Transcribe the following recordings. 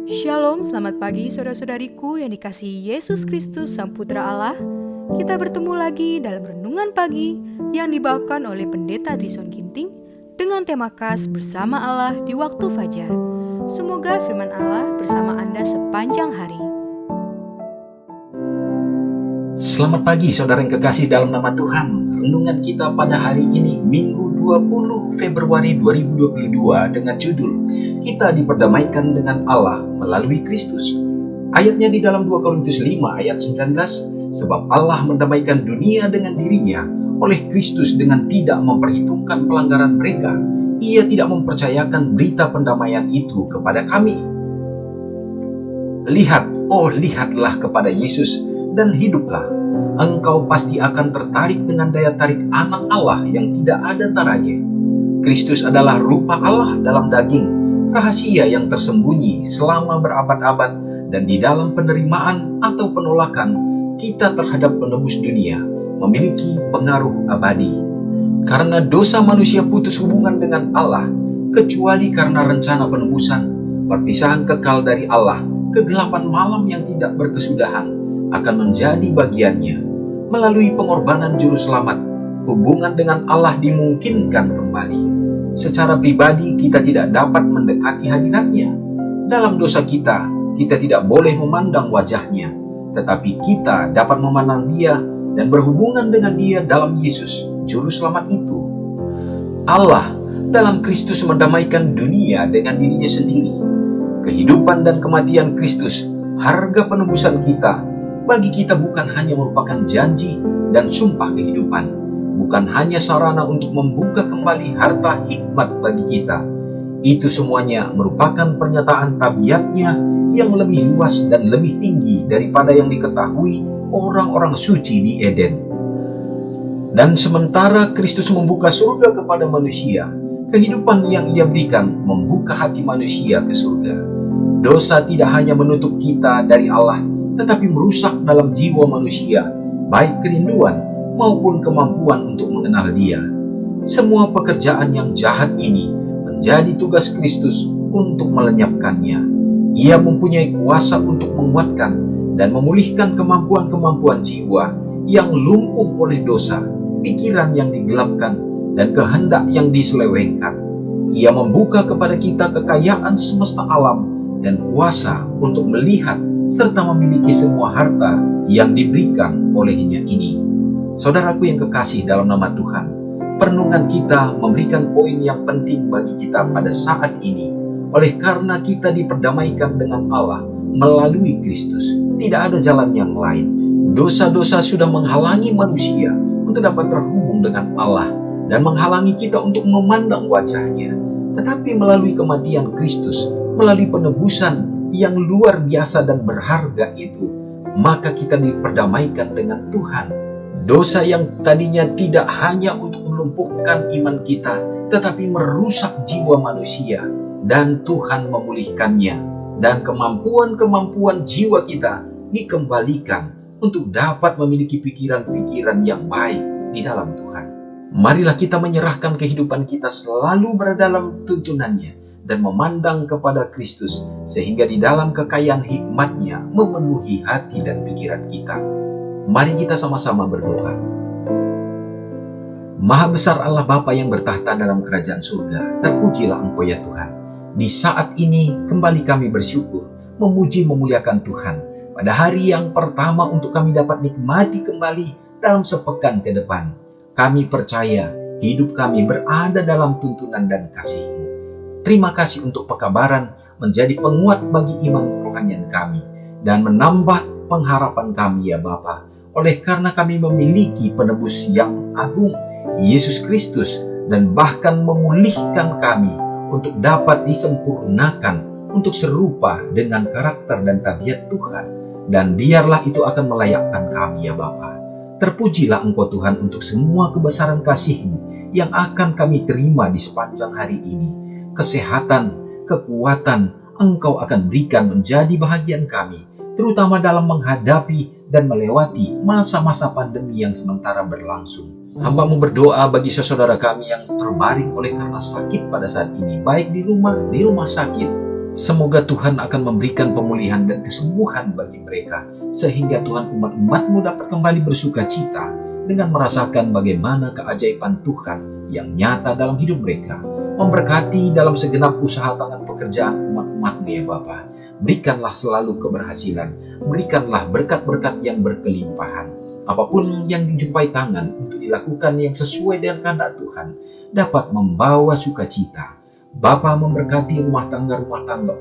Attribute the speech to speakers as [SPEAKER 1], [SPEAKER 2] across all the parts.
[SPEAKER 1] Shalom, selamat pagi saudara-saudariku yang dikasihi Yesus Kristus Sang Putra Allah. Kita bertemu lagi dalam Renungan Pagi yang dibawakan oleh Pendeta Drison Ginting dengan tema khas Bersama Allah di Waktu Fajar. Semoga firman Allah bersama Anda sepanjang hari.
[SPEAKER 2] Selamat pagi saudara yang kekasih dalam nama Tuhan. Renungan kita pada hari ini Minggu 20 Februari 2022 dengan judul Kita diperdamaikan dengan Allah melalui Kristus. Ayatnya di dalam 2 Korintus 5 ayat 19, sebab Allah mendamaikan dunia dengan dirinya oleh Kristus dengan tidak memperhitungkan pelanggaran mereka. Ia tidak mempercayakan berita pendamaian itu kepada kami. Lihatlah kepada Yesus dan hiduplah. Engkau pasti akan tertarik dengan daya tarik anak Allah yang tidak ada taranya. Kristus adalah rupa Allah dalam daging, rahasia yang tersembunyi selama berabad-abad, dan di dalam penerimaan atau penolakan kita terhadap penebus dunia memiliki pengaruh abadi. Karena dosa manusia putus hubungan dengan Allah, kecuali karena rencana penebusan, perpisahan kekal dari Allah, kegelapan malam yang tidak berkesudahan akan menjadi bagiannya. Melalui pengorbanan juru selamat, hubungan dengan Allah dimungkinkan kembali. Secara pribadi kita tidak dapat mendekati hadiratnya. Dalam dosa kita tidak boleh memandang wajahnya, tetapi kita dapat memandang Dia dan berhubungan dengan Dia dalam Yesus, juru selamat itu. Allah dalam Kristus mendamaikan dunia dengan dirinya sendiri. Kehidupan dan kematian Kristus, harga penebusan kita, bagi kita bukan hanya merupakan janji dan sumpah kehidupan, bukan hanya sarana untuk membuka kembali harta hikmat bagi kita. Itu semuanya merupakan pernyataan tabiatnya yang lebih luas dan lebih tinggi daripada yang diketahui orang-orang suci di Eden. Dan sementara Kristus membuka surga kepada manusia, kehidupan yang Ia berikan membuka hati manusia ke surga. Dosa tidak hanya menutup kita dari Allah, tetapi merusak dalam jiwa manusia, baik kerinduan maupun kemampuan untuk mengenal Dia. Semua pekerjaan yang jahat ini menjadi tugas Kristus untuk melenyapkannya. Ia mempunyai kuasa untuk menguatkan dan memulihkan kemampuan-kemampuan jiwa yang lumpuh oleh dosa, pikiran yang digelapkan, dan kehendak yang diselewengkan. Ia membuka kepada kita kekayaan semesta alam dan kuasa untuk melihat serta memiliki semua harta yang diberikan olehnya ini. Saudaraku yang kekasih dalam nama Tuhan, perenungan kita memberikan poin yang penting bagi kita pada saat ini. Oleh karena kita diperdamaikan dengan Allah melalui Kristus, tidak ada jalan yang lain. Dosa-dosa sudah menghalangi manusia untuk dapat terhubung dengan Allah dan menghalangi kita untuk memandang wajahnya. Tetapi melalui kematian Kristus, melalui penebusan yang luar biasa dan berharga itu, maka kita diperdamaikan dengan Tuhan. Dosa yang tadinya tidak hanya untuk melumpuhkan iman kita, tetapi merusak jiwa manusia, dan Tuhan memulihkannya, dan kemampuan-kemampuan jiwa kita dikembalikan untuk dapat memiliki pikiran-pikiran yang baik di dalam Tuhan. Marilah kita menyerahkan kehidupan kita selalu berada dalam tuntunannya dan memandang kepada Kristus, sehingga di dalam kekayaan hikmat-Nya memenuhi hati dan pikiran kita. Mari kita sama-sama berdoa. Maha besar Allah Bapa yang bertahta dalam kerajaan surga, terpujilah Engkau ya Tuhan. Di saat ini kembali kami bersyukur, memuji memuliakan Tuhan, pada hari yang pertama untuk kami dapat nikmati kembali dalam sepekan ke depan. Kami percaya hidup kami berada dalam tuntunan dan kasih-Mu. Terima kasih untuk pekabaran menjadi penguat bagi iman kerohanian kami dan menambah pengharapan kami ya Bapa. Oleh karena kami memiliki penebus yang agung, Yesus Kristus, dan bahkan memulihkan kami untuk dapat disempurnakan untuk serupa dengan karakter dan tabiat Tuhan. Dan biarlah itu akan melayakkan kami ya Bapa. Terpujilah Engkau Tuhan untuk semua kebesaran kasih-Mu yang akan kami terima di sepanjang hari ini. Kesehatan, kekuatan Engkau akan berikan menjadi bahagian kami, terutama dalam menghadapi dan melewati masa-masa pandemi yang sementara berlangsung. Hamba-Mu berdoa bagi saudara kami yang terbaring oleh karena sakit pada saat ini, baik di rumah sakit, Semoga Tuhan akan memberikan pemulihan dan kesembuhan bagi mereka, sehingga Tuhan umat-umat-Mu dapat kembali bersuka cita dengan merasakan bagaimana keajaiban Tuhan yang nyata dalam hidup mereka. Memberkati dalam segenap usaha tangan pekerjaan umat-umat-Mu ya Bapa. Berikanlah selalu keberhasilan, berikanlah berkat-berkat yang berkelimpahan. Apapun yang dijumpai tangan untuk dilakukan yang sesuai dengan kehendak Tuhan, dapat membawa sukacita. Bapa memberkati rumah tangga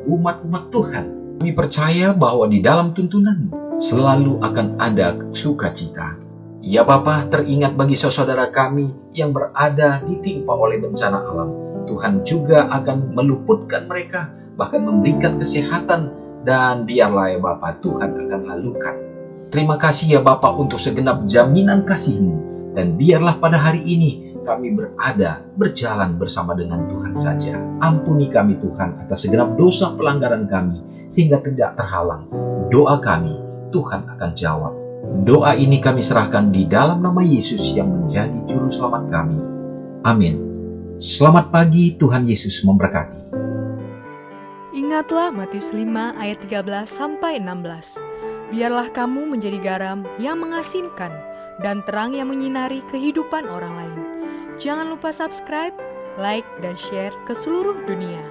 [SPEAKER 2] umat-umat Tuhan. Kami percaya bahwa di dalam tuntunan-Mu selalu akan ada sukacita. Ya Bapa, teringat bagi saudara kami yang berada ditimpa oleh bencana alam. Tuhan juga akan meluputkan mereka, bahkan memberikan kesehatan, dan biarlah ya Bapa, Tuhan akan lalukan. Terima kasih ya Bapa untuk segenap jaminan kasih-Mu, dan biarlah pada hari ini kami berjalan bersama dengan Tuhan saja. Ampuni kami Tuhan atas segenap dosa pelanggaran kami, sehingga tidak terhalang. Doa kami, Tuhan akan jawab. Doa ini kami serahkan di dalam nama Yesus yang menjadi juru selamat kami. Amin. Selamat pagi, Tuhan Yesus memberkati.
[SPEAKER 1] Ingatlah Matius 5 ayat 13-16. Biarlah kamu menjadi garam yang mengasinkan dan terang yang menyinari kehidupan orang lain. Jangan lupa subscribe, like, dan share ke seluruh dunia.